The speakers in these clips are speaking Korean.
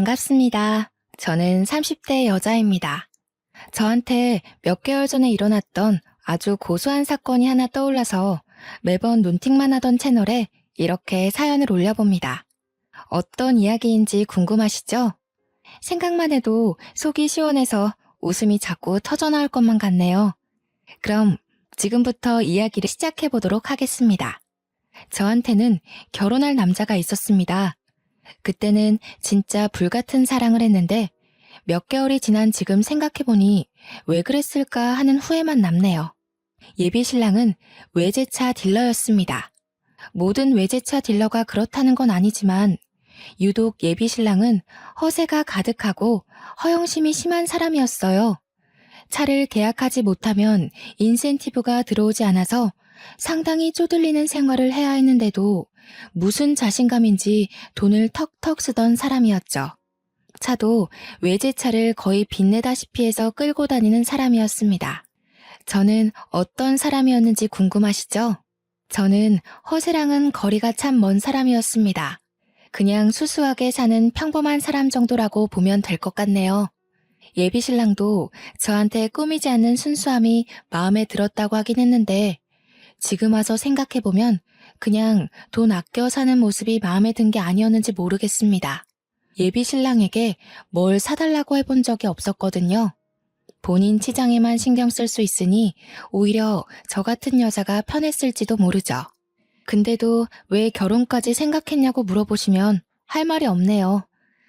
반갑습니다. 저는 30대 여자입니다. 저한테 몇 개월 전에 일어났던 아주 고소한 사건이 하나 떠올라서 매번 논팅만 하던 채널에 이렇게 사연을 올려봅니다. 어떤 이야기인지 궁금하시죠? 생각만 해도 속이 시원해서 웃음이 자꾸 터져나올 것만 같네요. 그럼 지금부터 이야기를 시작해 보도록 하겠습니다. 저한테는 결혼할 남자가 있었습니다. 그때는 진짜 불같은 사랑을 했는데 몇 개월이 지난 지금 생각해보니 왜 그랬을까 하는 후회만 남네요. 예비 신랑은 외제차 딜러였습니다. 모든 외제차 딜러가 그렇다는 건 아니지만 유독 예비 신랑은 허세가 가득하고 허영심이 심한 사람이었어요. 차를 계약하지 못하면 인센티브가 들어오지 않아서 상당히 쪼들리는 생활을 해야 했는데도 무슨 자신감인지 돈을 턱턱 쓰던 사람이었죠. 차도 외제차를 거의 빚내다시피 해서 끌고 다니는 사람이었습니다. 저는 어떤 사람이었는지 궁금하시죠? 저는 허세랑은 거리가 참 먼 사람이었습니다. 그냥 수수하게 사는 평범한 사람 정도라고 보면 될 것 같네요. 예비 신랑도 저한테 꾸미지 않는 순수함이 마음에 들었다고 하긴 했는데 지금 와서 생각해보면 그냥 돈 아껴 사는 모습이 마음에 든 게 아니었는지 모르겠습니다. 예비 신랑에게 뭘 사달라고 해본 적이 없었거든요. 본인 치장에만 신경 쓸 수 있으니 오히려 저 같은 여자가 편했을지도 모르죠. 근데도 왜 결혼까지 생각했냐고 물어보시면 할 말이 없네요.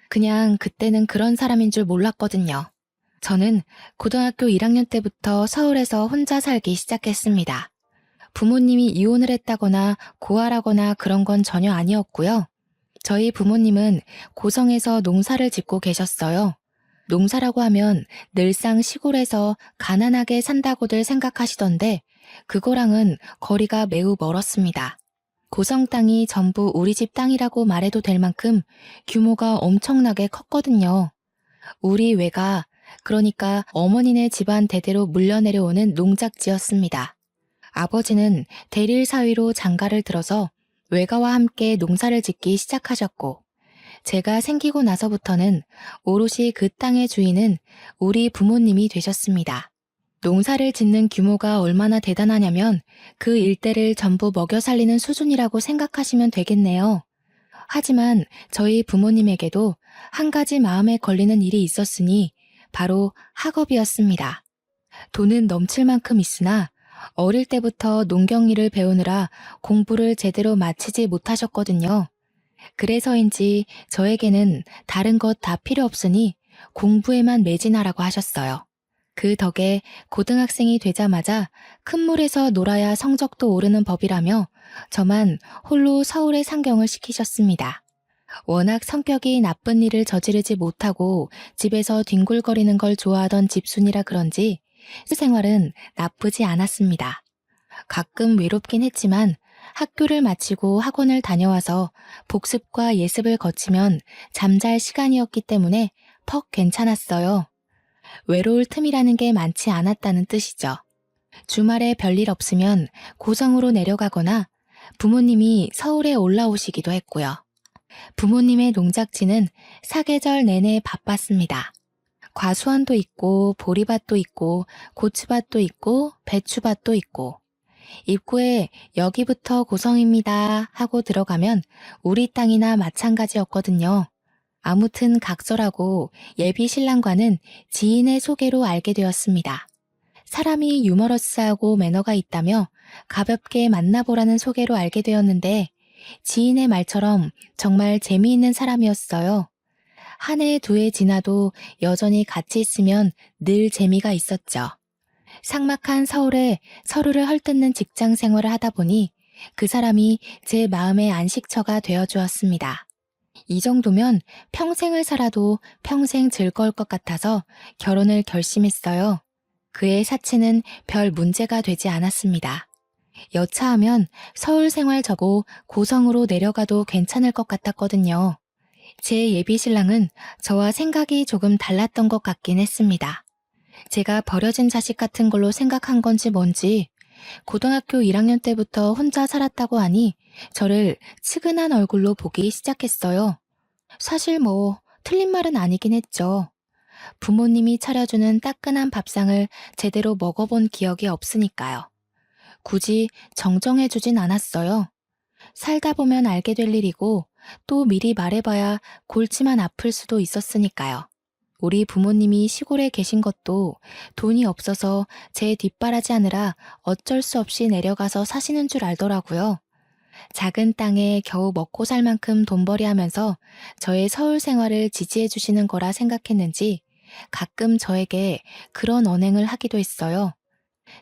그냥 그때는 그런 사람인 줄 몰랐거든요. 저는 고등학교 1학년 때부터 서울에서 혼자 살기 시작했습니다. 부모님이 이혼을 했다거나 고아라거나 그런 건 전혀 아니었고요. 저희 부모님은 고성에서 농사를 짓고 계셨어요. 농사라고 하면 늘상 시골에서 가난하게 산다고들 생각하시던데 그거랑은 거리가 매우 멀었습니다. 고성 땅이 전부 우리 집 땅이라고 말해도 될 만큼 규모가 엄청나게 컸거든요. 우리 외가, 그러니까 어머니네 집안 대대로 물려내려오는 농작지였습니다. 아버지는 대릴 사위로 장가를 들어서 외가와 함께 농사를 짓기 시작하셨고 제가 생기고 나서부터는 오롯이 그 땅의 주인은 우리 부모님이 되셨습니다. 농사를 짓는 규모가 얼마나 대단하냐면 그 일대를 전부 먹여 살리는 수준이라고 생각하시면 되겠네요. 하지만 저희 부모님에게도 한 가지 마음에 걸리는 일이 있었으니 바로 학업이었습니다. 돈은 넘칠 만큼 있으나 어릴 때부터 농경일을 배우느라 공부를 제대로 마치지 못하셨거든요. 그래서인지 저에게는 다른 것 다 필요 없으니 공부에만 매진하라고 하셨어요. 그 덕에 고등학생이 되자마자 큰 물에서 놀아야 성적도 오르는 법이라며 저만 홀로 서울에 상경을 시키셨습니다. 워낙 성격이 나쁜 일을 저지르지 못하고 집에서 뒹굴거리는 걸 좋아하던 집순이라 그런지 생활은 나쁘지 않았습니다. 가끔 외롭긴 했지만 학교를 마치고 학원을 다녀와서 복습과 예습을 거치면 잠잘 시간이었기 때문에 퍽 괜찮았어요. 외로울 틈이라는 게 많지 않았다는 뜻이죠. 주말에 별일 없으면 고성으로 내려가거나 부모님이 서울에 올라오시기도 했고요. 부모님의 농작지는 사계절 내내 바빴습니다. 과수원도 있고 보리밭도 있고 고추밭도 있고 배추밭도 있고 입구에 여기부터 고성입니다 하고 들어가면 우리 땅이나 마찬가지였거든요. 아무튼 각설하고 예비 신랑과는 지인의 소개로 알게 되었습니다. 사람이 유머러스하고 매너가 있다며 가볍게 만나보라는 소개로 알게 되었는데 지인의 말처럼 정말 재미있는 사람이었어요. 한 해, 두 해 지나도 여전히 같이 있으면 늘 재미가 있었죠. 삭막한 서울에 서로를 헐뜯는 직장 생활을 하다 보니 그 사람이 제 마음의 안식처가 되어주었습니다. 이 정도면 평생을 살아도 평생 즐거울 것 같아서 결혼을 결심했어요. 그의 사치는 별 문제가 되지 않았습니다. 여차하면 서울 생활 접고 고성으로 내려가도 괜찮을 것 같았거든요. 제 예비 신랑은 저와 생각이 조금 달랐던 것 같긴 했습니다. 제가 버려진 자식 같은 걸로 생각한 건지 뭔지 고등학교 1학년 때부터 혼자 살았다고 하니 저를 측은한 얼굴로 보기 시작했어요. 사실 틀린 말은 아니긴 했죠. 부모님이 차려주는 따끈한 밥상을 제대로 먹어본 기억이 없으니까요. 굳이 정정해주진 않았어요. 살다 보면 알게 될 일이고 또 미리 말해봐야 골치만 아플 수도 있었으니까요. 우리 부모님이 시골에 계신 것도 돈이 없어서 제 뒷바라지 하느라 어쩔 수 없이 내려가서 사시는 줄 알더라고요. 작은 땅에 겨우 먹고 살 만큼 돈벌이 하면서 저의 서울 생활을 지지해 주시는 거라 생각했는지 가끔 저에게 그런 언행을 하기도 했어요.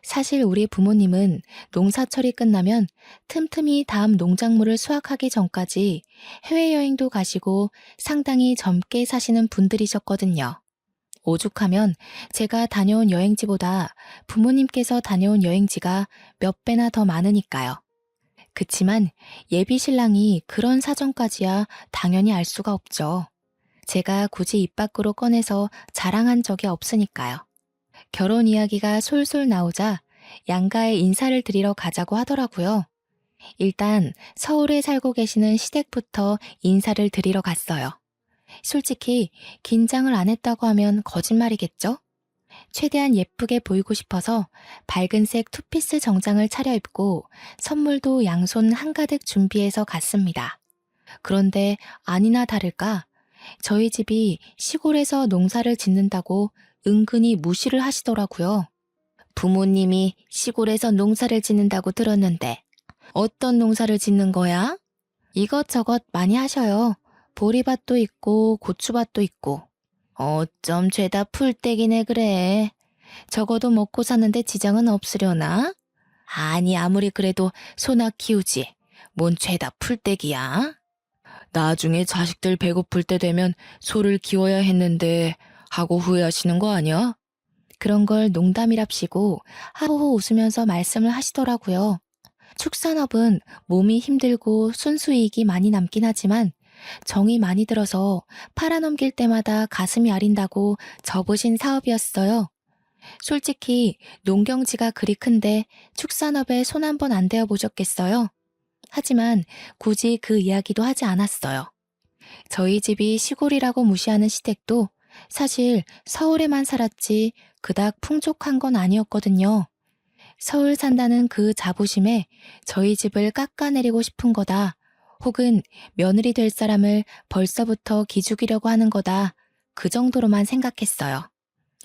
사실 우리 부모님은 농사철이 끝나면 틈틈이 다음 농작물을 수확하기 전까지 해외여행도 가시고 상당히 젊게 사시는 분들이셨거든요. 오죽하면 제가 다녀온 여행지보다 부모님께서 다녀온 여행지가 몇 배나 더 많으니까요. 그치만 예비 신랑이 그런 사정까지야 당연히 알 수가 없죠. 제가 굳이 입 밖으로 꺼내서 자랑한 적이 없으니까요. 결혼 이야기가 솔솔 나오자 양가에 인사를 드리러 가자고 하더라고요. 일단 서울에 살고 계시는 시댁부터 인사를 드리러 갔어요. 솔직히 긴장을 안 했다고 하면 거짓말이겠죠? 최대한 예쁘게 보이고 싶어서 밝은색 투피스 정장을 차려입고 선물도 양손 한가득 준비해서 갔습니다. 그런데 아니나 다를까 저희 집이 시골에서 농사를 짓는다고 은근히 무시를 하시더라고요. 부모님이 시골에서 농사를 짓는다고 들었는데 어떤 농사를 짓는 거야? 이것저것 많이 하셔요. 보리밭도 있고 고추밭도 있고. 어쩜 죄다 풀떼기네 그래. 적어도 먹고 사는데 지장은 없으려나? 아니 아무리 그래도 소나 키우지. 뭔 죄다 풀떼기야? 나중에 자식들 배고플 때 되면 소를 키워야 했는데 하고 후회하시는 거 아니야? 그런 걸 농담이랍시고 하호호 웃으면서 말씀을 하시더라고요. 축산업은 몸이 힘들고 순수이익이 많이 남긴 하지만 정이 많이 들어서 팔아넘길 때마다 가슴이 아린다고 접으신 사업이었어요. 솔직히 농경지가 그리 큰데 축산업에 손 한 번 안 대어 보셨겠어요? 하지만 굳이 그 이야기도 하지 않았어요. 저희 집이 시골이라고 무시하는 시댁도 사실 서울에만 살았지 그닥 풍족한 건 아니었거든요. 서울 산다는 그 자부심에 저희 집을 깎아내리고 싶은 거다. 혹은 며느리 될 사람을 벌써부터 기죽이려고 하는 거다. 그 정도로만 생각했어요.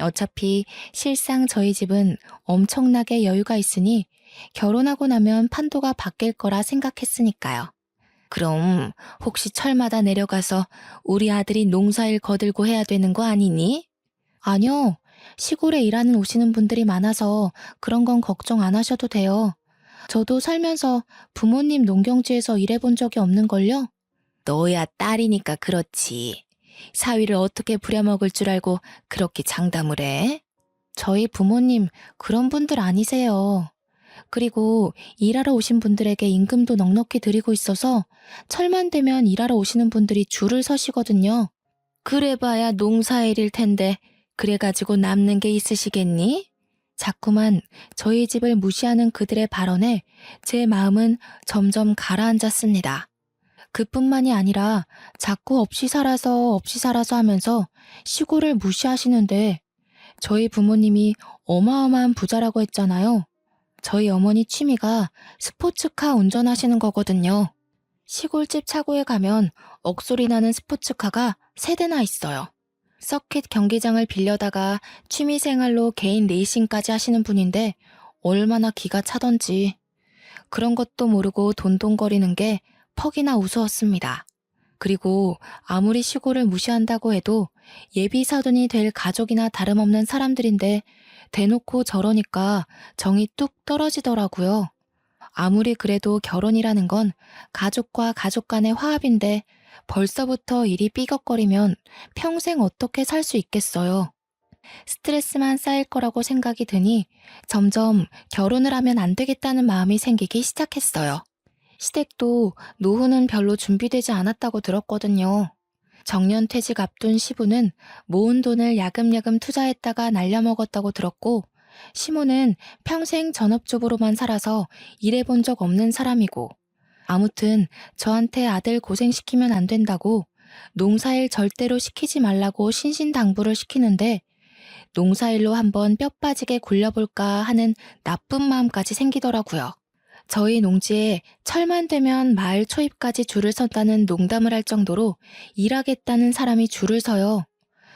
어차피 실상 저희 집은 엄청나게 여유가 있으니 결혼하고 나면 판도가 바뀔 거라 생각했으니까요. 그럼 혹시 철마다 내려가서 우리 아들이 농사일 거들고 해야 되는 거 아니니? 아니요. 시골에 일하는 오시는 분들이 많아서 그런 건 걱정 안 하셔도 돼요. 저도 살면서 부모님 농경지에서 일해본 적이 없는걸요? 너야 딸이니까 그렇지. 사위를 어떻게 부려먹을 줄 알고 그렇게 장담을 해? 저희 부모님 그런 분들 아니세요. 그리고 일하러 오신 분들에게 임금도 넉넉히 드리고 있어서 철만 되면 일하러 오시는 분들이 줄을 서시거든요. 그래봐야 농사일일 텐데 그래가지고 남는 게 있으시겠니? 자꾸만 저희 집을 무시하는 그들의 발언에 제 마음은 점점 가라앉았습니다. 그뿐만이 아니라 자꾸 없이 살아서 하면서 시골을 무시하시는데 저희 부모님이 어마어마한 부자라고 했잖아요. 저희 어머니 취미가 스포츠카 운전하시는 거거든요. 시골집 차고에 가면 억소리 나는 스포츠카가 3대나 있어요. 서킷 경기장을 빌려다가 취미생활로 개인 레이싱까지 하시는 분인데 얼마나 기가 차던지. 그런 것도 모르고 돈돈거리는 게 퍽이나 우스웠습니다. 그리고 아무리 시골을 무시한다고 해도 예비 사돈이 될 가족이나 다름없는 사람들인데 대놓고 저러니까 정이 뚝 떨어지더라고요. 아무리 그래도 결혼이라는 건 가족과 가족 간의 화합인데 벌써부터 일이 삐걱거리면 평생 어떻게 살 수 있겠어요. 스트레스만 쌓일 거라고 생각이 드니 점점 결혼을 하면 안 되겠다는 마음이 생기기 시작했어요. 시댁도 노후는 별로 준비되지 않았다고 들었거든요. 정년퇴직 앞둔 시부는 모은 돈을 야금야금 투자했다가 날려먹었다고 들었고, 시모는 평생 전업주부로만 살아서 일해본 적 없는 사람이고, 아무튼 저한테 아들 고생시키면 안 된다고 농사일 절대로 시키지 말라고 신신당부를 시키는데 농사일로 한번 뼈 빠지게 굴려볼까 하는 나쁜 마음까지 생기더라고요. 저희 농지에 철만 되면 마을 초입까지 줄을 선다는 농담을 할 정도로 일하겠다는 사람이 줄을 서요.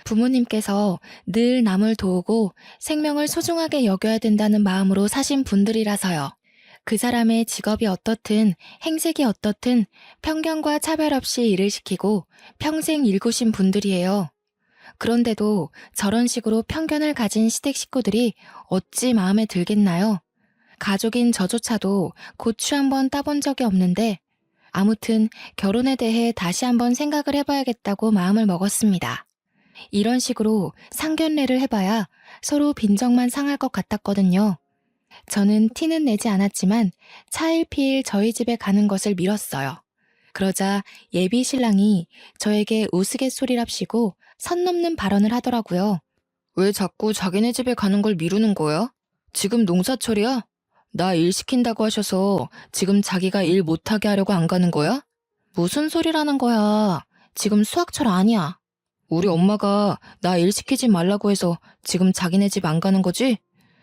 부모님께서 늘 남을 도우고 생명을 소중하게 여겨야 된다는 마음으로 사신 분들이라서요. 그 사람의 직업이 어떻든 행색이 어떻든 편견과 차별 없이 일을 시키고 평생 일구신 분들이에요. 그런데도 저런 식으로 편견을 가진 시댁 식구들이 어찌 마음에 들겠나요? 가족인 저조차도 고추 한번 따본 적이 없는데 아무튼 결혼에 대해 다시 한번 생각을 해봐야겠다고 마음을 먹었습니다. 이런 식으로 상견례를 해봐야 서로 빈정만 상할 것 같았거든요. 저는 티는 내지 않았지만 차일피일 저희 집에 가는 것을 미뤘어요. 그러자 예비 신랑이 저에게 우스갯소리랍시고 선 넘는 발언을 하더라고요. 왜 자꾸 자기네 집에 가는 걸 미루는 거야? 지금 농사철이야? 나 일 시킨다고 하셔서 지금 자기가 일 못하게 하려고 안 가는 거야? 무슨 소리라는 거야. 지금 수학철 아니야. 우리 엄마가 나 일 시키지 말라고 해서 지금 자기네 집 안 가는 거지?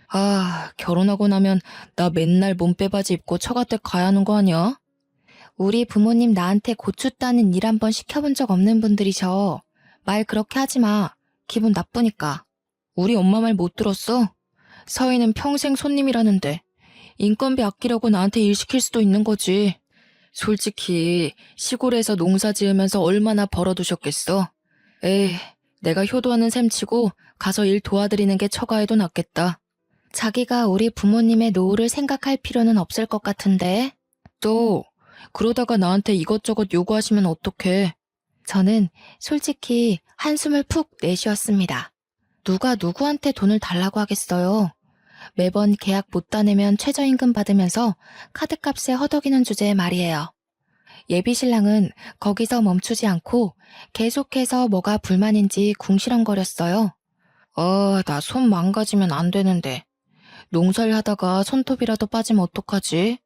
아, 결혼하고 나면 나 맨날 몸빼바지 입고 처갓댁 가야 하는 거 아니야? 우리 부모님 나한테 고추 따는 일 한번 시켜본 적 없는 분들이셔. 말 그렇게 하지 마. 기분 나쁘니까. 우리 엄마 말 못 들었어? 서희는 평생 손님이라는데 인건비 아끼려고 나한테 일 시킬 수도 있는 거지. 솔직히 시골에서 농사 지으면서 얼마나 벌어두셨겠어? 에이, 내가 효도하는 셈 치고 가서 일 도와드리는 게 처가에도 낫겠다. 자기가 우리 부모님의 노후를 생각할 필요는 없을 것 같은데. 또 그러다가 나한테 이것저것 요구하시면 어떡해. 저는 솔직히 한숨을 푹 내쉬었습니다. 누가 누구한테 돈을 달라고 하겠어요. 매번 계약 못 따내면 최저임금 받으면서 카드값에 허덕이는 주제의 말이에요. 예비 신랑은 거기서 멈추지 않고 계속해서 뭐가 불만인지 궁시렁거렸어요. 나 손 망가지면 안 되는데. 농사일 하다가 손톱이라도 빠지면 어떡하지?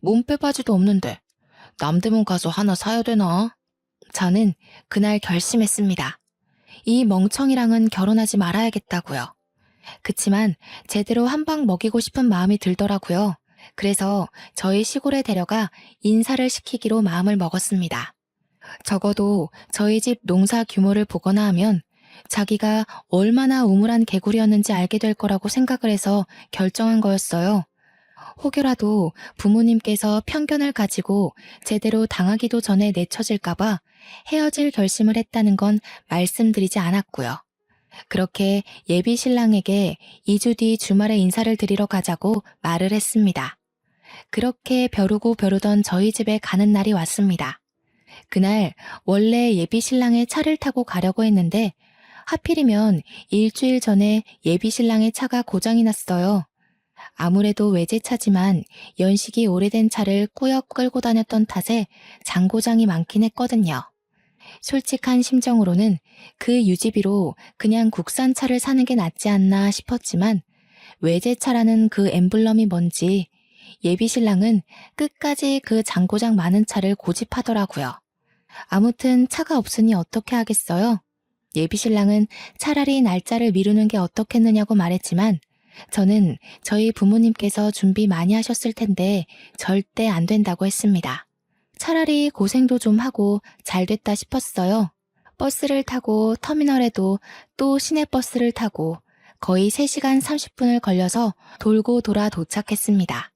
몸빼바지도 없는데 남대문 가서 하나 사야 되나? 저는 그날 결심했습니다. 이 멍청이랑은 결혼하지 말아야겠다고요. 그치만 제대로 한 방 먹이고 싶은 마음이 들더라고요. 그래서 저희 시골에 데려가 인사를 시키기로 마음을 먹었습니다. 적어도 저희 집 농사 규모를 보거나 하면 자기가 얼마나 우물한 개구리였는지 알게 될 거라고 생각을 해서 결정한 거였어요. 혹여라도 부모님께서 편견을 가지고 제대로 당하기도 전에 내쳐질까봐 헤어질 결심을 했다는 건 말씀드리지 않았고요. 그렇게 예비 신랑에게 2주 뒤 주말에 인사를 드리러 가자고 말을 했습니다. 그렇게 벼르고 벼르던 저희 집에 가는 날이 왔습니다. 그날 원래 예비 신랑의 차를 타고 가려고 했는데 하필이면 일주일 전에 예비 신랑의 차가 고장이 났어요. 아무래도 외제차지만 연식이 오래된 차를 꾸역 끌고 다녔던 탓에 장고장이 많긴 했거든요. 솔직한 심정으로는 그 유지비로 그냥 국산차를 사는 게 낫지 않나 싶었지만 외제차라는 그 엠블럼이 뭔지 예비 신랑은 끝까지 그 장고장 많은 차를 고집하더라고요. 아무튼 차가 없으니 어떻게 하겠어요? 예비 신랑은 차라리 날짜를 미루는 게 어떻겠느냐고 말했지만 저는 저희 부모님께서 준비 많이 하셨을 텐데 절대 안 된다고 했습니다. 차라리 고생도 좀 하고 잘 됐다 싶었어요. 버스를 타고 터미널에도 또 시내버스를 타고 거의 3시간 30분을 걸려서 돌고 돌아 도착했습니다.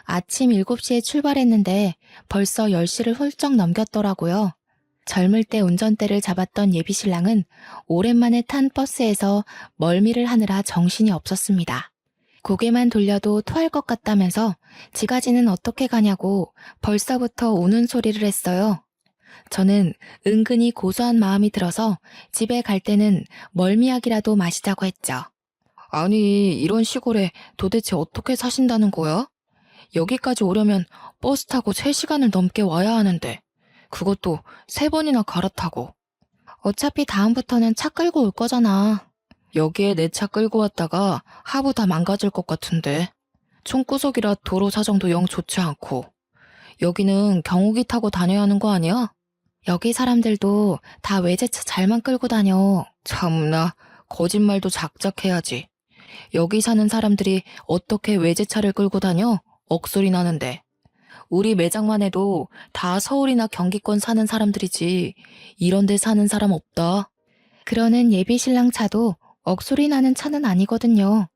아침 7시에 출발했는데 벌써 10시를 훌쩍 넘겼더라고요. 젊을 때 운전대를 잡았던 예비 신랑은 오랜만에 탄 버스에서 멀미를 하느라 정신이 없었습니다. 고개만 돌려도 토할 것 같다면서 지가지는 어떻게 가냐고 벌써부터 우는 소리를 했어요. 저는 은근히 고소한 마음이 들어서 집에 갈 때는 멀미약이라도 마시자고 했죠. 아니, 이런 시골에 도대체 어떻게 사신다는 거야? 여기까지 오려면 버스 타고 3시간을 넘게 와야 하는데 그것도 3번이나 갈아타고. 어차피 다음부터는 차 끌고 올 거잖아. 여기에 내 차 끌고 왔다가 하부 다 망가질 것 같은데. 총구석이라 도로 사정도 영 좋지 않고. 여기는 경운기 타고 다녀야 하는 거 아니야? 여기 사람들도 다 외제차 잘만 끌고 다녀. 참나, 거짓말도 작작해야지. 여기 사는 사람들이 어떻게 외제차를 끌고 다녀? 억소리 나는데. 우리 매장만 해도 다 서울이나 경기권 사는 사람들이지. 이런 데 사는 사람 없다. 그러는 예비 신랑 차도 억소리 나는 차는 아니거든요.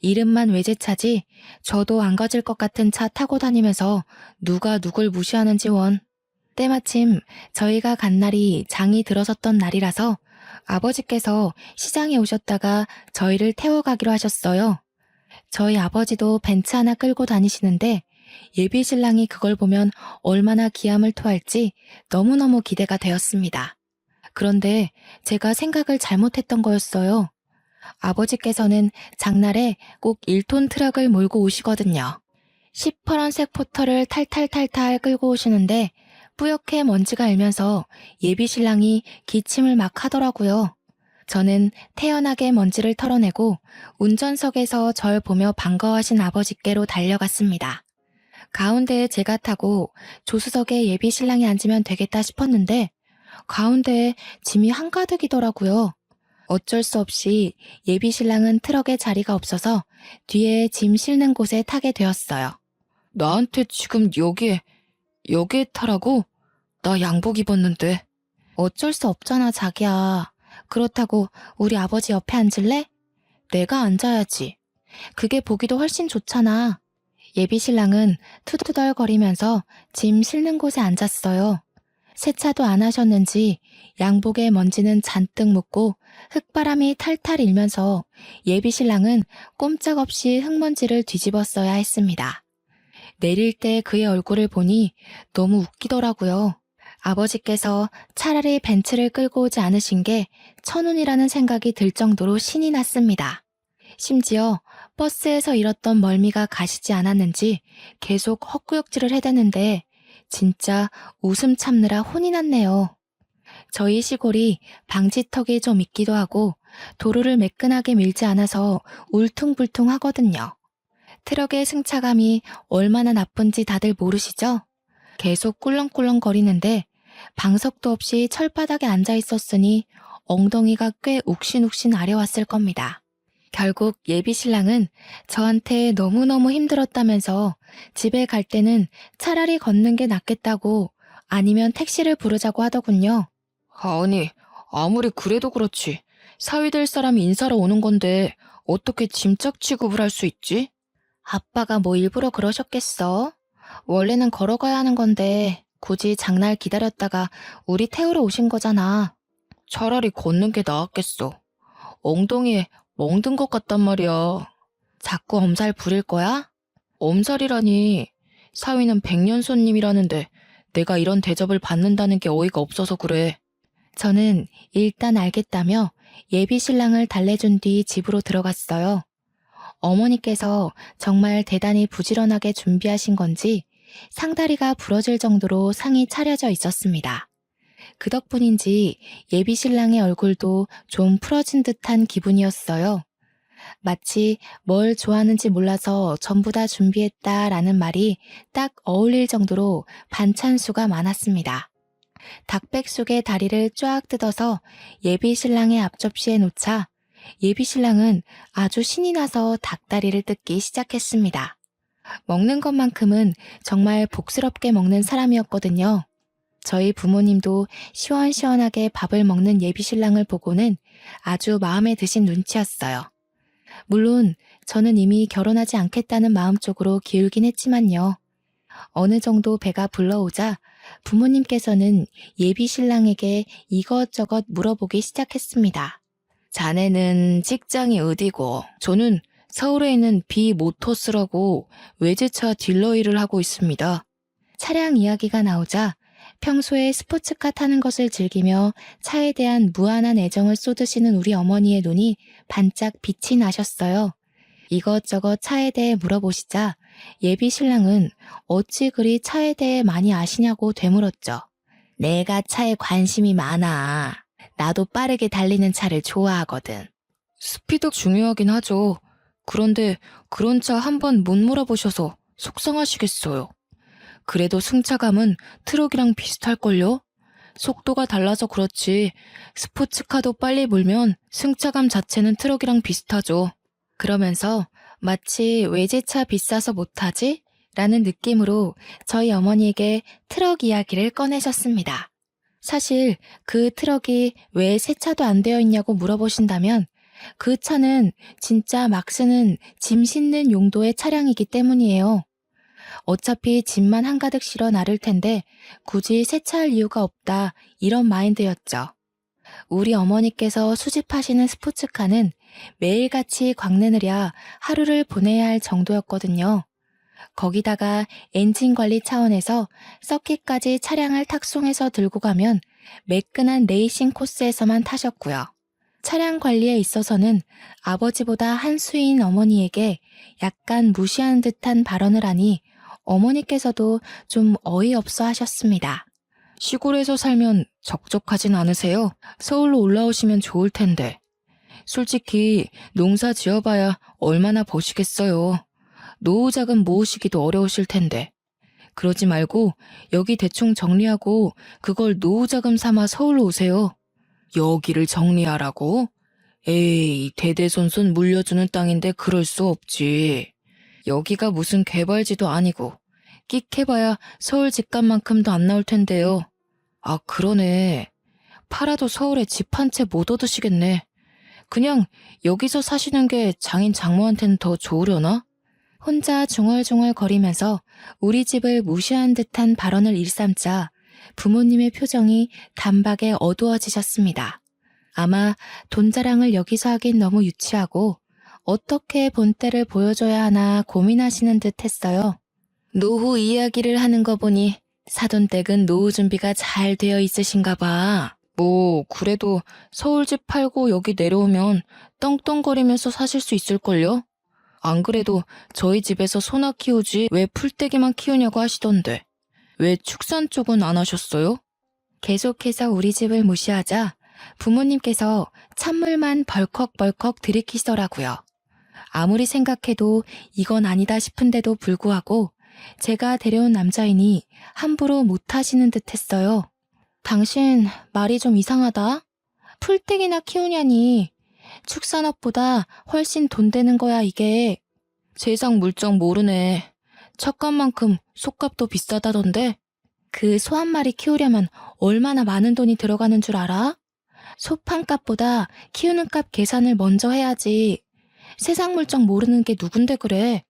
이름만 외제차지 저도 안 가질 것 같은 차 타고 다니면서 누가 누굴 무시하는지 원. 때마침 저희가 간 날이 장이 들어섰던 날이라서 아버지께서 시장에 오셨다가 저희를 태워가기로 하셨어요. 저희 아버지도 벤츠 하나 끌고 다니시는데 예비 신랑이 그걸 보면 얼마나 기함을 토할지 너무너무 기대가 되었습니다. 그런데 제가 생각을 잘못했던 거였어요. 아버지께서는 장날에 꼭 1톤 트럭을 몰고 오시거든요. 시퍼런색 포터를 탈탈탈탈 끌고 오시는데 뿌옇게 먼지가 일면서 예비 신랑이 기침을 막 하더라고요. 저는 태연하게 먼지를 털어내고 운전석에서 절 보며 반가워하신 아버지께로 달려갔습니다. 가운데에 제가 타고 조수석에 예비 신랑이 앉으면 되겠다 싶었는데 가운데에 짐이 한가득이더라고요. 어쩔 수 없이 예비 신랑은 트럭에 자리가 없어서 뒤에 짐 실는 곳에 타게 되었어요. 나한테 지금 여기에 타라고? 나 양복 입었는데. 어쩔 수 없잖아, 자기야. 그렇다고 우리 아버지 옆에 앉을래? 내가 앉아야지. 그게 보기도 훨씬 좋잖아. 예비 신랑은 투덜거리면서 짐 실는 곳에 앉았어요. 세차도 안 하셨는지 양복에 먼지는 잔뜩 묻고 흙바람이 탈탈 일면서 예비 신랑은 꼼짝없이 흙먼지를 뒤집었어야 했습니다. 내릴 때 그의 얼굴을 보니 너무 웃기더라고요. 아버지께서 차라리 벤츠를 끌고 오지 않으신 게 천운이라는 생각이 들 정도로 신이 났습니다. 심지어 버스에서 잃었던 멀미가 가시지 않았는지 계속 헛구역질을 해대는데 진짜 웃음 참느라 혼이 났네요. 저희 시골이 방지턱이 좀 있기도 하고 도로를 매끈하게 밀지 않아서 울퉁불퉁하거든요. 트럭의 승차감이 얼마나 나쁜지 다들 모르시죠? 계속 꿀렁꿀렁거리는데 방석도 없이 철바닥에 앉아 있었으니 엉덩이가 꽤 욱신욱신 아려왔을 겁니다. 결국 예비 신랑은 저한테 너무너무 힘들었다면서 집에 갈 때는 차라리 걷는 게 낫겠다고 아니면 택시를 부르자고 하더군요. 아니, 아무리 그래도 그렇지. 사위 될 사람이 인사로 오는 건데 어떻게 짐짝 취급을 할 수 있지? 아빠가 뭐 일부러 그러셨겠어? 원래는 걸어가야 하는 건데 굳이 장날 기다렸다가 우리 태우러 오신 거잖아. 차라리 걷는 게 나았겠어. 엉덩이에 멍든 것 같단 말이야. 자꾸 엄살 부릴 거야? 엄살이라니. 사위는 백년손님이라는데 내가 이런 대접을 받는다는 게 어이가 없어서 그래. 저는 일단 알겠다며 예비 신랑을 달래준 뒤 집으로 들어갔어요. 어머니께서 정말 대단히 부지런하게 준비하신 건지 상다리가 부러질 정도로 상이 차려져 있었습니다. 그 덕분인지 예비 신랑의 얼굴도 좀 풀어진 듯한 기분이었어요. 마치 뭘 좋아하는지 몰라서 전부 다 준비했다라는 말이 딱 어울릴 정도로 반찬수가 많았습니다. 닭백숙의 다리를 쫙 뜯어서 예비 신랑의 앞접시에 놓자 예비 신랑은 아주 신이 나서 닭다리를 뜯기 시작했습니다. 먹는 것만큼은 정말 복스럽게 먹는 사람이었거든요. 저희 부모님도 시원시원하게 밥을 먹는 예비 신랑을 보고는 아주 마음에 드신 눈치였어요. 물론 저는 이미 결혼하지 않겠다는 마음쪽으로 기울긴 했지만요. 어느 정도 배가 불러오자 부모님께서는 예비 신랑에게 이것저것 물어보기 시작했습니다. 자네는 직장이 어디고? 저는 서울에 있는 비모터스라고 외제차 딜러 일을 하고 있습니다. 차량 이야기가 나오자 평소에 스포츠카 타는 것을 즐기며 차에 대한 무한한 애정을 쏟으시는 우리 어머니의 눈이 반짝 빛이 나셨어요. 이것저것 차에 대해 물어보시자 예비 신랑은 어찌 그리 차에 대해 많이 아시냐고 되물었죠. 내가 차에 관심이 많아. 나도 빠르게 달리는 차를 좋아하거든. 스피드 중요하긴 하죠. 그런데 그런 차 한 번 못 몰아보셔서 속상하시겠어요. 그래도 승차감은 트럭이랑 비슷할걸요? 속도가 달라서 그렇지 스포츠카도 빨리 몰면 승차감 자체는 트럭이랑 비슷하죠. 그러면서 마치 외제차 비싸서 못하지? 라는 느낌으로 저희 어머니에게 트럭 이야기를 꺼내셨습니다. 사실 그 트럭이 왜 세차도 안 되어 있냐고 물어보신다면 그 차는 진짜 막 쓰는 짐 싣는 용도의 차량이기 때문이에요. 어차피 짐만 한가득 실어 나를 텐데 굳이 세차할 이유가 없다 이런 마인드였죠. 우리 어머니께서 수집하시는 스포츠카는 매일같이 광내느랴 하루를 보내야 할 정도였거든요. 거기다가 엔진 관리 차원에서 서킷까지 차량을 탁송해서 들고 가면 매끈한 레이싱 코스에서만 타셨고요. 차량 관리에 있어서는 아버지보다 한 수인 어머니에게 약간 무시하는 듯한 발언을 하니 어머니께서도 좀 어이없어 하셨습니다. 시골에서 살면 적적하진 않으세요? 서울로 올라오시면 좋을 텐데. 솔직히 농사 지어봐야 얼마나 버시겠어요. 노후 자금 모으시기도 어려우실 텐데. 그러지 말고 여기 대충 정리하고 그걸 노후 자금 삼아 서울로 오세요. 여기를 정리하라고? 에이, 대대손손 물려주는 땅인데 그럴 수 없지. 여기가 무슨 개발지도 아니고 끽해봐야 서울 집값만큼도 안 나올 텐데요. 아, 그러네. 팔아도 서울에 집 한 채 못 얻으시겠네. 그냥 여기서 사시는 게 장인 장모한테는 더 좋으려나? 혼자 중얼중얼 거리면서 우리 집을 무시한 듯한 발언을 일삼자 부모님의 표정이 단박에 어두워지셨습니다. 아마 돈 자랑을 여기서 하긴 너무 유치하고 어떻게 본때를 보여줘야 하나 고민하시는 듯 했어요. 노후 이야기를 하는 거 보니 사돈댁은 노후 준비가 잘 되어 있으신가 봐. 뭐 그래도 서울 집 팔고 여기 내려오면 떵떵거리면서 사실 수 있을걸요? 안 그래도 저희 집에서 소나 키우지 왜 풀떼기만 키우냐고 하시던데. 왜 축산 쪽은 안 하셨어요? 계속해서 우리 집을 무시하자 부모님께서 찬물만 벌컥벌컥 들이키시더라고요. 아무리 생각해도 이건 아니다 싶은데도 불구하고 제가 데려온 남자이니 함부로 못하시는 듯 했어요. 당신 말이 좀 이상하다. 풀떼기나 키우냐니. 축산업보다 훨씬 돈 되는 거야 이게. 세상 물정 모르네. 척값만큼 속값도 비싸다던데. 그 소 한 마리 키우려면 얼마나 많은 돈이 들어가는 줄 알아? 소 판값보다 키우는 값 계산을 먼저 해야지. 세상 물정 모르는 게 누군데 그래.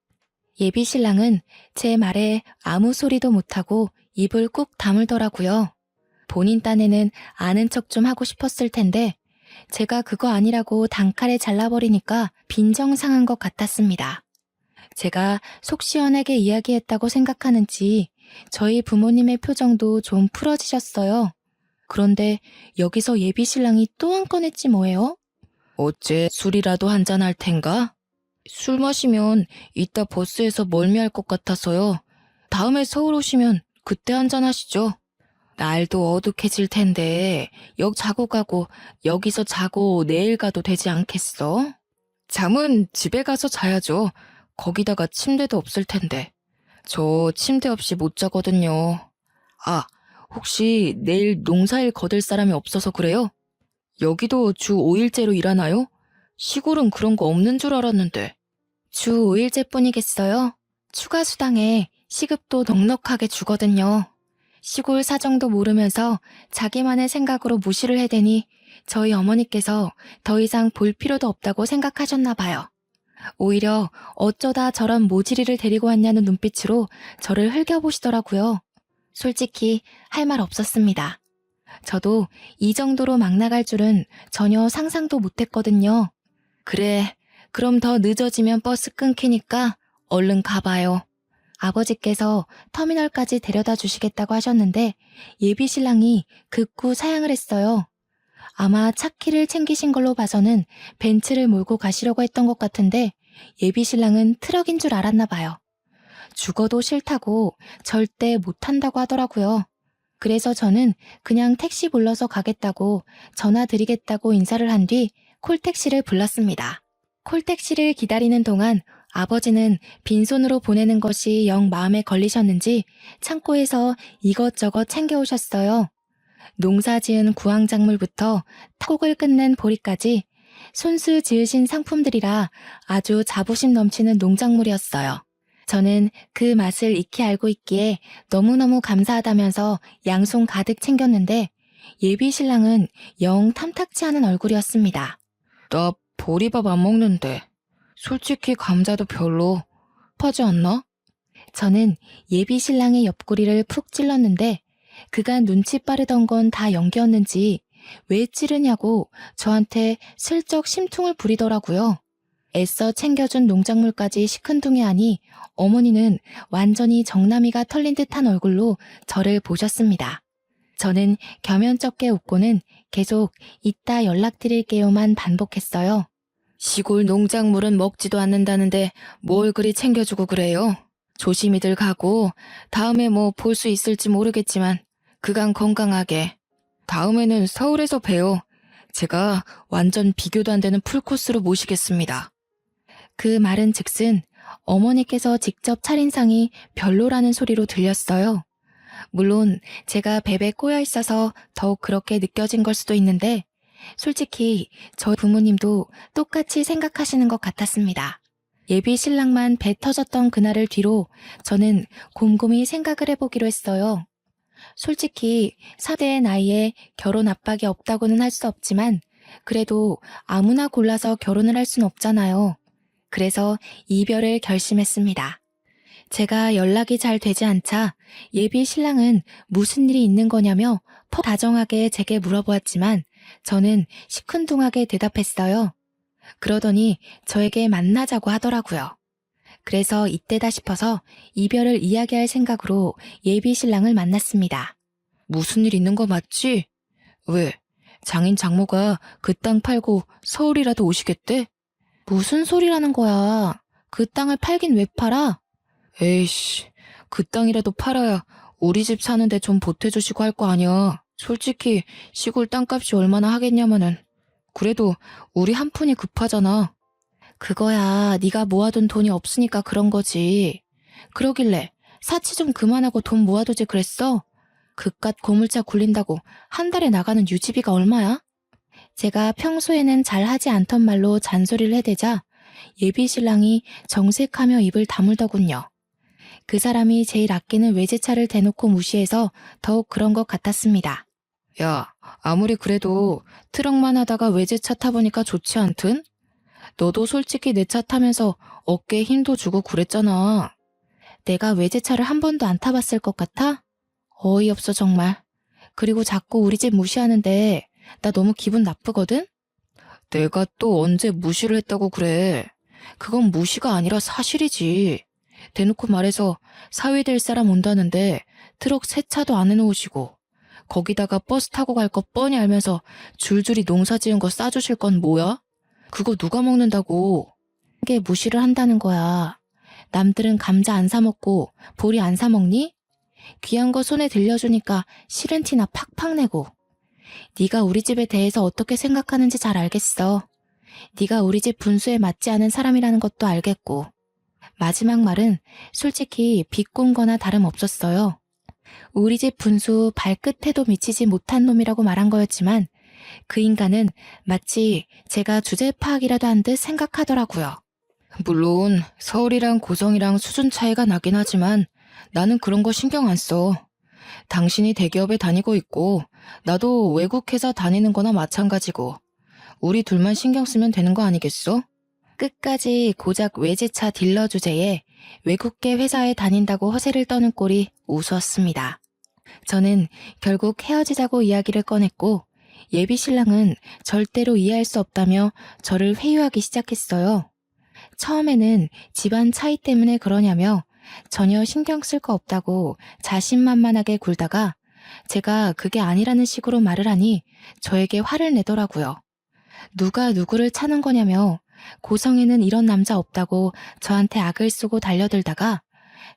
예비 신랑은 제 말에 아무 소리도 못하고 입을 꾹 다물더라고요. 본인 딴에는 아는 척 좀 하고 싶었을 텐데 제가 그거 아니라고 단칼에 잘라버리니까 빈정상한 것 같았습니다. 제가 속 시원하게 이야기했다고 생각하는지 저희 부모님의 표정도 좀 풀어지셨어요. 그런데 여기서 예비 신랑이 또 한 건 했지 뭐예요? 어째 술이라도 한잔 할 텐가? 술 마시면 이따 버스에서 멀미할 것 같아서요. 다음에 서울 오시면 그때 한잔 하시죠. 날도 어둑해질 텐데 역 자고 가고 여기서 자고 내일 가도 되지 않겠어? 잠은 집에 가서 자야죠. 거기다가 침대도 없을 텐데. 저 침대 없이 못 자거든요. 아, 혹시 내일 농사일 거들 사람이 없어서 그래요? 여기도 주 5일제로 일하나요? 시골은 그런 거 없는 줄 알았는데. 주 5일제뿐이겠어요? 추가 수당에 시급도 넉넉하게 주거든요. 시골 사정도 모르면서 자기만의 생각으로 무시를 해대니 저희 어머니께서 더 이상 볼 필요도 없다고 생각하셨나 봐요. 오히려 어쩌다 저런 모지리를 데리고 왔냐는 눈빛으로 저를 흘겨보시더라고요. 솔직히 할 말 없었습니다. 저도 이 정도로 막 나갈 줄은 전혀 상상도 못했거든요. 그래, 그럼 더 늦어지면 버스 끊기니까 얼른 가봐요. 아버지께서 터미널까지 데려다 주시겠다고 하셨는데 예비 신랑이 극구 사양을 했어요. 아마 차키를 챙기신 걸로 봐서는 벤츠를 몰고 가시려고 했던 것 같은데 예비 신랑은 트럭인 줄 알았나 봐요. 죽어도 싫다고 절대 못한다고 하더라고요. 그래서 저는 그냥 택시 불러서 가겠다고 전화 드리겠다고 인사를 한 뒤 콜택시를 불렀습니다. 콜택시를 기다리는 동안 아버지는 빈손으로 보내는 것이 영 마음에 걸리셨는지 창고에서 이것저것 챙겨오셨어요. 농사 지은 구황작물부터 타곡을 끝낸 보리까지 손수 지으신 상품들이라 아주 자부심 넘치는 농작물이었어요. 저는 그 맛을 익히 알고 있기에 너무너무 감사하다면서 양손 가득 챙겼는데 예비 신랑은 영 탐탁치 않은 얼굴이었습니다. 나 보리밥 안 먹는데. 솔직히 감자도 별로 하지 않나? 저는 예비 신랑의 옆구리를 푹 찔렀는데 그간 눈치 빠르던 건 다 연기였는지 왜 찌르냐고 저한테 슬쩍 심퉁을 부리더라고요. 애써 챙겨준 농작물까지 시큰둥해하니 어머니는 완전히 정나미가 털린 듯한 얼굴로 저를 보셨습니다. 저는 겸연쩍게 웃고는 계속 이따 연락드릴게요만 반복했어요. 시골 농작물은 먹지도 않는다는데 뭘 그리 챙겨주고 그래요? 조심히들 가고 다음에 뭐 볼 수 있을지 모르겠지만 그간 건강하게. 다음에는 서울에서 봬요. 제가 완전 비교도 안 되는 풀코스로 모시겠습니다. 그 말은 즉슨 어머니께서 직접 차린 상이 별로라는 소리로 들렸어요. 물론 제가 뵙에 꼬여 있어서 더욱 그렇게 느껴진 걸 수도 있는데 솔직히 저희 부모님도 똑같이 생각하시는 것 같았습니다. 예비 신랑만 배 터졌던 그날을 뒤로 저는 곰곰이 생각을 해보기로 했어요. 솔직히 4대의 나이에 결혼 압박이 없다고는 할 수 없지만 그래도 아무나 골라서 결혼을 할 순 없잖아요. 그래서 이별을 결심했습니다. 제가 연락이 잘 되지 않자 예비 신랑은 무슨 일이 있는 거냐며 퍽 다정하게 제게 물어보았지만 저는 시큰둥하게 대답했어요. 그러더니 저에게 만나자고 하더라고요. 그래서 이때다 싶어서 이별을 이야기할 생각으로 예비 신랑을 만났습니다. 무슨 일 있는 거 맞지? 왜? 장인 장모가 그 땅 팔고 서울이라도 오시겠대? 무슨 소리라는 거야. 그 땅을 팔긴 왜 팔아? 에이씨, 그 땅이라도 팔아야 우리 집 사는데 좀 보태주시고 할 거 아니야. 솔직히 시골 땅값이 얼마나 하겠냐마는. 그래도 우리 한 푼이 급하잖아. 그거야 네가 모아둔 돈이 없으니까 그런 거지. 그러길래 사치 좀 그만하고 돈 모아두지 그랬어? 그깟 고물차 굴린다고 한 달에 나가는 유지비가 얼마야? 제가 평소에는 잘하지 않던 말로 잔소리를 해대자 예비 신랑이 정색하며 입을 다물더군요. 그 사람이 제일 아끼는 외제차를 대놓고 무시해서 더욱 그런 것 같았습니다. 야, 아무리 그래도 트럭만 하다가 외제차 타보니까 좋지 않든? 너도 솔직히 내 차 타면서 어깨에 힘도 주고 그랬잖아. 내가 외제차를 한 번도 안 타봤을 것 같아? 어이없어 정말. 그리고 자꾸 우리 집 무시하는데 나 너무 기분 나쁘거든? 내가 또 언제 무시를 했다고 그래. 그건 무시가 아니라 사실이지. 대놓고 말해서 사위 될 사람 온다는데 트럭 새 차도 안 해놓으시고 거기다가 버스 타고 갈 거 뻔히 알면서 줄줄이 농사 지은 거 싸주실 건 뭐야? 그거 누가 먹는다고. 그게 무시를 한다는 거야. 남들은 감자 안 사 먹고 보리 안 사 먹니? 귀한 거 손에 들려주니까 싫은 티나 팍팍 내고. 네가 우리 집에 대해서 어떻게 생각하는지 잘 알겠어. 네가 우리 집 분수에 맞지 않은 사람이라는 것도 알겠고. 마지막 말은 솔직히 비꼰 거나 다름없었어요. 우리 집 분수 발끝에도 미치지 못한 놈이라고 말한 거였지만 그 인간은 마치 제가 주제 파악이라도 한 듯 생각하더라고요. 물론 서울이랑 고성이랑 수준 차이가 나긴 하지만 나는 그런 거 신경 안 써. 당신이 대기업에 다니고 있고 나도 외국 회사 다니는 거나 마찬가지고 우리 둘만 신경 쓰면 되는 거 아니겠어? 끝까지 고작 외제차 딜러 주제에 외국계 회사에 다닌다고 허세를 떠는 꼴이 우스웠습니다. 저는 결국 헤어지자고 이야기를 꺼냈고 예비 신랑은 절대로 이해할 수 없다며 저를 회유하기 시작했어요. 처음에는 집안 차이 때문에 그러냐며 전혀 신경 쓸 거 없다고 자신만만하게 굴다가 제가 그게 아니라는 식으로 말을 하니 저에게 화를 내더라고요. 누가 누구를 차는 거냐며 고성에는 이런 남자 없다고 저한테 악을 쓰고 달려들다가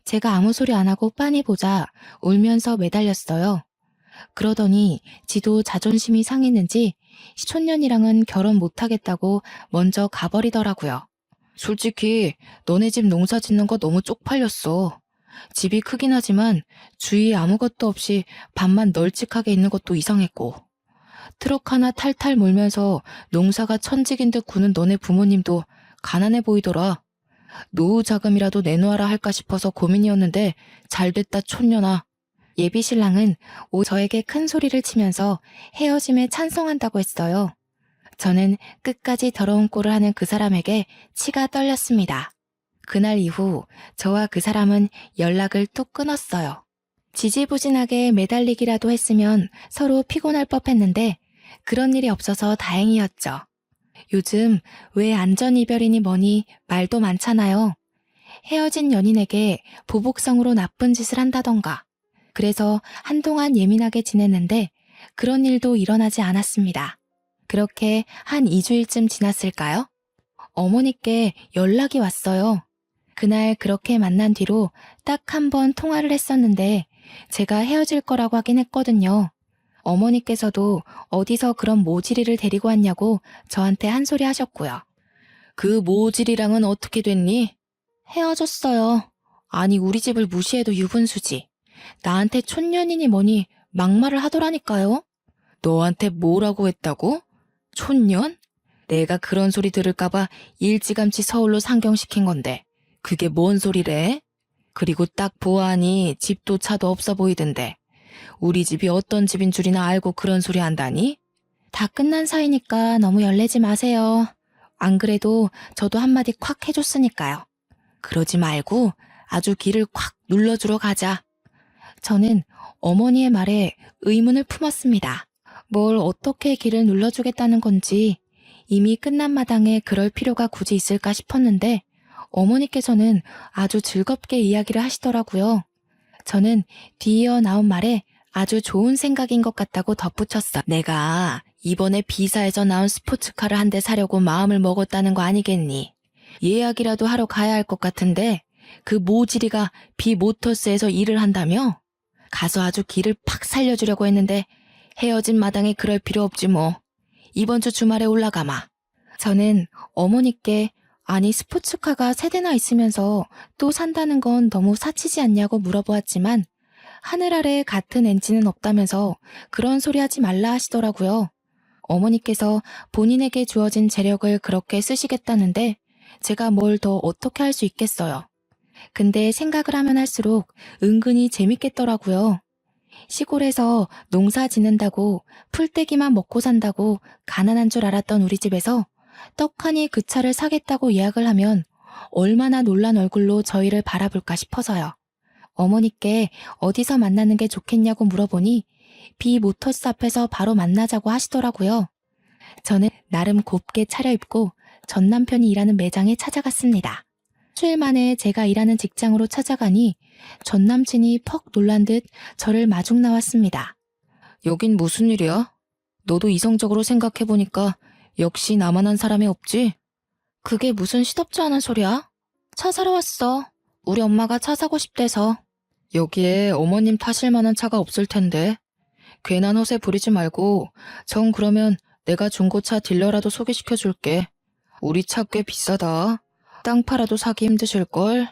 제가 아무 소리 안 하고 빤히 보자 울면서 매달렸어요. 그러더니 지도 자존심이 상했는지 시촌년이랑은 결혼 못하겠다고 먼저 가버리더라고요. 솔직히 너네 집 농사 짓는 거 너무 쪽팔렸어. 집이 크긴 하지만 주위에 아무것도 없이 밤만 널찍하게 있는 것도 이상했고, 트럭 하나 탈탈 몰면서 농사가 천직인 듯 구는 너네 부모님도 가난해 보이더라. 노후 자금이라도 내놓아라 할까 싶어서 고민이었는데 잘됐다 촌년아. 예비 신랑은 저에게 큰 소리를 치면서 헤어짐에 찬성한다고 했어요. 저는 끝까지 더러운 꼴을 하는 그 사람에게 치가 떨렸습니다. 그날 이후 저와 그 사람은 연락을 또 끊었어요. 지지부진하게 매달리기라도 했으면 서로 피곤할 법했는데 그런 일이 없어서 다행이었죠. 요즘 왜 안전이별이니 뭐니 말도 많잖아요. 헤어진 연인에게 보복성으로 나쁜 짓을 한다던가. 그래서 한동안 예민하게 지냈는데 그런 일도 일어나지 않았습니다. 그렇게 한 2주일쯤 지났을까요? 어머니께 연락이 왔어요. 그날 그렇게 만난 뒤로 딱 한 번 통화를 했었는데 제가 헤어질 거라고 하긴 했거든요. 어머니께서도 어디서 그런 모질이를 데리고 왔냐고 저한테 한 소리 하셨고요. 그 모질이랑은 어떻게 됐니? 헤어졌어요. 아니 우리 집을 무시해도 유분수지. 나한테 촌년이니 뭐니 막말을 하더라니까요. 너한테 뭐라고 했다고? 촌년? 내가 그런 소리 들을까봐 일찌감치 서울로 상경시킨 건데 그게 뭔 소리래? 그리고 딱 보아하니 집도 차도 없어 보이던데 우리 집이 어떤 집인 줄이나 알고 그런 소리 한다니? 다 끝난 사이니까 너무 열내지 마세요. 안 그래도 저도 한마디 콱 해줬으니까요. 그러지 말고 아주 귀를 콱 눌러주러 가자. 저는 어머니의 말에 의문을 품었습니다. 뭘 어떻게 귀를 눌러주겠다는 건지 이미 끝난 마당에 그럴 필요가 굳이 있을까 싶었는데 어머니께서는 아주 즐겁게 이야기를 하시더라고요. 저는 뒤이어 나온 말에 아주 좋은 생각인 것 같다고 덧붙였어. 내가 이번에 B사에서 나온 스포츠카를 한 대 사려고 마음을 먹었다는 거 아니겠니? 예약이라도 하러 가야 할 것 같은데 그 모지리가 B모터스에서 일을 한다며? 가서 아주 길을 팍 살려주려고 했는데 헤어진 마당에 그럴 필요 없지 뭐. 이번 주 주말에 올라가마. 저는 어머니께 아니 스포츠카가 3대나 있으면서 또 산다는 건 너무 사치지 않냐고 물어보았지만 하늘 아래 같은 엔진은 없다면서 그런 소리 하지 말라 하시더라고요. 어머니께서 본인에게 주어진 재력을 그렇게 쓰시겠다는데 제가 뭘 더 어떻게 할 수 있겠어요. 근데 생각을 하면 할수록 은근히 재밌겠더라고요. 시골에서 농사 짓는다고 풀떼기만 먹고 산다고 가난한 줄 알았던 우리 집에서 떡하니 그 차를 사겠다고 예약을 하면 얼마나 놀란 얼굴로 저희를 바라볼까 싶어서요. 어머니께 어디서 만나는 게 좋겠냐고 물어보니 비모터스 앞에서 바로 만나자고 하시더라고요. 저는 나름 곱게 차려입고 전 남편이 일하는 매장에 찾아갔습니다. 수일 만에 제가 일하는 직장으로 찾아가니 전 남친이 퍽 놀란 듯 저를 마중 나왔습니다. 여긴 무슨 일이야? 너도 이성적으로 생각해보니까 역시 나만한 사람이 없지? 그게 무슨 시덥지 않은 소리야? 차 사러 왔어. 우리 엄마가 차 사고 싶대서. 여기에 어머님 타실 만한 차가 없을 텐데. 괜한 허세 부리지 말고 정 그러면 내가 중고차 딜러라도 소개시켜줄게. 우리 차 꽤 비싸다. 땅 팔아도 사기 힘드실걸?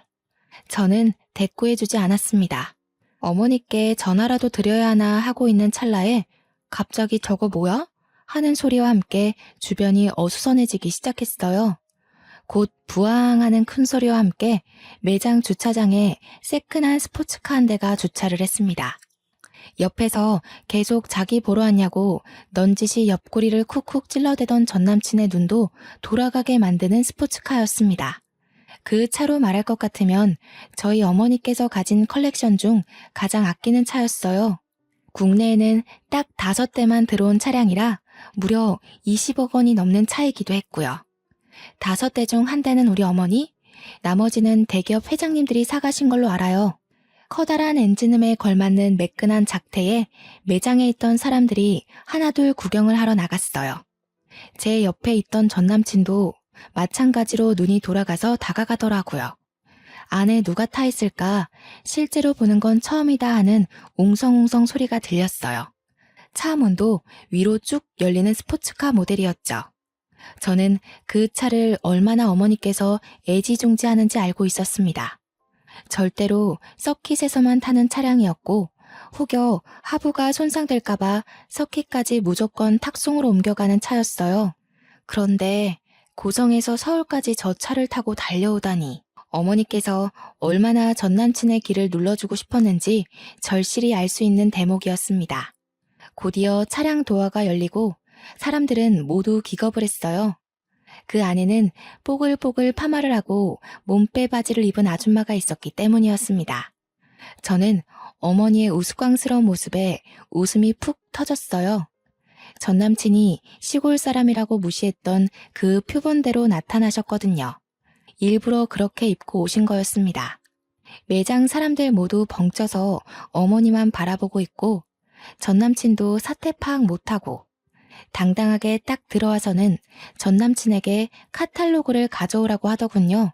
저는 대꾸해주지 않았습니다. 어머니께 전화라도 드려야 하나 하고 있는 찰나에 갑자기 저거 뭐야? 하는 소리와 함께 주변이 어수선해지기 시작했어요. 곧 부앙하는 큰 소리와 함께 매장 주차장에 새끈한 스포츠카 한 대가 주차를 했습니다. 옆에서 계속 자기 보러 왔냐고 넌지시 옆구리를 쿡쿡 찔러대던 전남친의 눈도 돌아가게 만드는 스포츠카였습니다. 그 차로 말할 것 같으면 저희 어머니께서 가진 컬렉션 중 가장 아끼는 차였어요. 국내에는 딱 5대만 들어온 차량이라 무려 20억 원이 넘는 차이기도 했고요. 5대 중 1대는 우리 어머니, 나머지는 대기업 회장님들이 사가신 걸로 알아요. 커다란 엔진음에 걸맞는 매끈한 작태에 매장에 있던 사람들이 하나둘 구경을 하러 나갔어요. 제 옆에 있던 전남친도 마찬가지로 눈이 돌아가서 다가가더라고요. 안에 누가 타 있을까 실제로 보는 건 처음이다 하는 웅성웅성 소리가 들렸어요. 차 문도 위로 쭉 열리는 스포츠카 모델이었죠. 저는 그 차를 얼마나 어머니께서 애지중지하는지 알고 있었습니다. 절대로 서킷에서만 타는 차량이었고 혹여 하부가 손상될까봐 서킷까지 무조건 탁송으로 옮겨가는 차였어요. 그런데 고성에서 서울까지 저 차를 타고 달려오다니 어머니께서 얼마나 전남친의 길을 눌러주고 싶었는지 절실히 알 수 있는 대목이었습니다. 곧이어 차량 도어가 열리고 사람들은 모두 기겁을 했어요. 그 안에는 뽀글뽀글 파마를 하고 몸빼 바지를 입은 아줌마가 있었기 때문이었습니다. 저는 어머니의 우스꽝스러운 모습에 웃음이 푹 터졌어요. 전 남친이 시골 사람이라고 무시했던 그 표본대로 나타나셨거든요. 일부러 그렇게 입고 오신 거였습니다. 매장 사람들 모두 벙쪄서 어머니만 바라보고 있고 전 남친도 사태 파악 못하고 당당하게 딱 들어와서는 전 남친에게 카탈로그를 가져오라고 하더군요.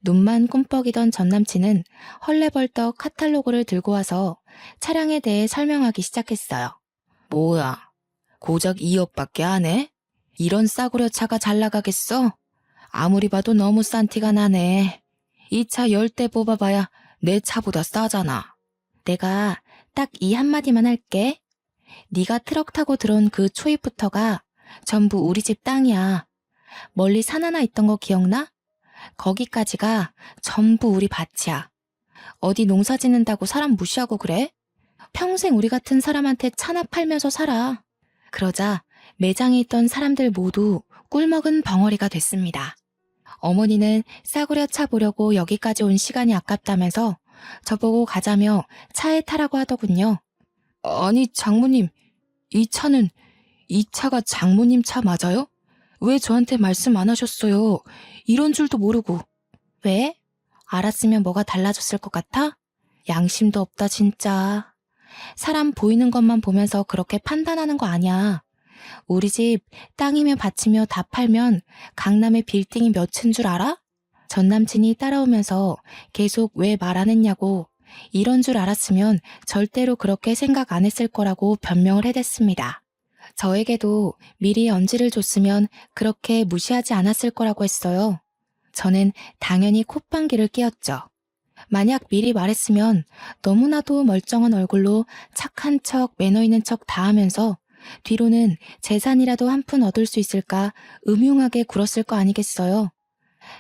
눈만 꿈뻑이던 전 남친은 헐레벌떡 카탈로그를 들고 와서 차량에 대해 설명하기 시작했어요. 뭐야, 고작 2억밖에 안 해? 이런 싸구려 차가 잘 나가겠어? 아무리 봐도 너무 싼 티가 나네. 이 차 10대 뽑아봐야 내 차보다 싸잖아. 내가 딱 이 한마디만 할게. 네가 트럭 타고 들어온 그 초입부터가 전부 우리 집 땅이야. 멀리 산 하나 있던 거 기억나? 거기까지가 전부 우리 밭이야. 어디 농사 짓는다고 사람 무시하고 그래? 평생 우리 같은 사람한테 차나 팔면서 살아. 그러자 매장에 있던 사람들 모두 꿀먹은 벙어리가 됐습니다. 어머니는 싸구려 차 보려고 여기까지 온 시간이 아깝다면서 저보고 가자며 차에 타라고 하더군요. 아니 장모님, 이 차가 장모님 차 맞아요? 왜 저한테 말씀 안 하셨어요? 이런 줄도 모르고. 왜? 알았으면 뭐가 달라졌을 것 같아? 양심도 없다 진짜. 사람 보이는 것만 보면서 그렇게 판단하는 거 아니야. 우리 집 땅이며 밭이며 다 팔면 강남에 빌딩이 몇인 줄 알아? 전 남친이 따라오면서 계속 왜 말 안 했냐고 이런 줄 알았으면 절대로 그렇게 생각 안 했을 거라고 변명을 해댔습니다. 저에게도 미리 언지를 줬으면 그렇게 무시하지 않았을 거라고 했어요. 저는 당연히 콧방귀를 뀌었죠. 만약 미리 말했으면 너무나도 멀쩡한 얼굴로 착한 척, 매너 있는 척 다 하면서 뒤로는 재산이라도 한 푼 얻을 수 있을까 음흉하게 굴었을 거 아니겠어요.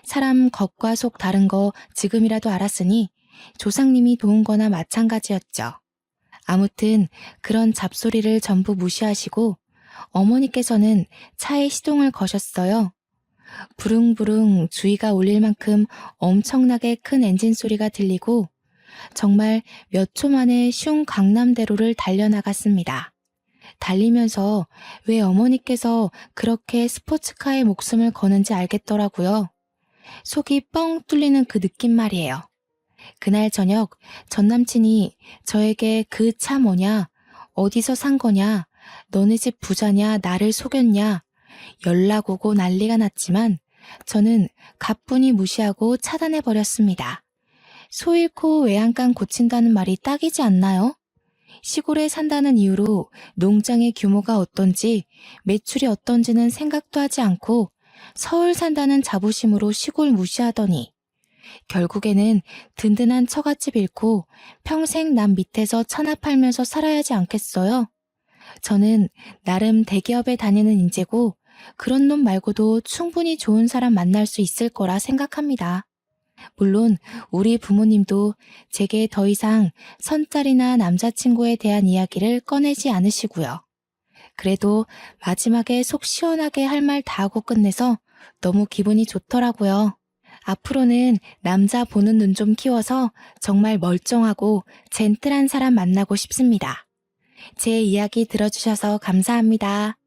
사람 겉과 속 다른 거 지금이라도 알았으니 조상님이 도운 거나 마찬가지였죠. 아무튼 그런 잡소리를 전부 무시하시고 어머니께서는 차에 시동을 거셨어요. 부릉부릉 주위가 울릴 만큼 엄청나게 큰 엔진 소리가 들리고 정말 몇 초 만에 슝 강남대로를 달려나갔습니다. 달리면서 왜 어머니께서 그렇게 스포츠카에 목숨을 거는지 알겠더라고요. 속이 뻥 뚫리는 그 느낌 말이에요. 그날 저녁 전 남친이 저에게 그 차 뭐냐, 어디서 산 거냐, 너네 집 부자냐, 나를 속였냐, 연락 오고 난리가 났지만 저는 가뿐히 무시하고 차단해버렸습니다. 소 잃고 외양간 고친다는 말이 딱이지 않나요? 시골에 산다는 이유로 농장의 규모가 어떤지 매출이 어떤지는 생각도 하지 않고 서울 산다는 자부심으로 시골 무시하더니 결국에는 든든한 처갓집 잃고 평생 남 밑에서 차나 팔면서 살아야 하지 않겠어요? 저는 나름 대기업에 다니는 인재고 그런 놈 말고도 충분히 좋은 사람 만날 수 있을 거라 생각합니다. 물론 우리 부모님도 제게 더 이상 선딸이나 남자친구에 대한 이야기를 꺼내지 않으시고요. 그래도 마지막에 속 시원하게 할 말 다 하고 끝내서 너무 기분이 좋더라고요. 앞으로는 남자 보는 눈 좀 키워서 정말 멀쩡하고 젠틀한 사람 만나고 싶습니다. 제 이야기 들어주셔서 감사합니다.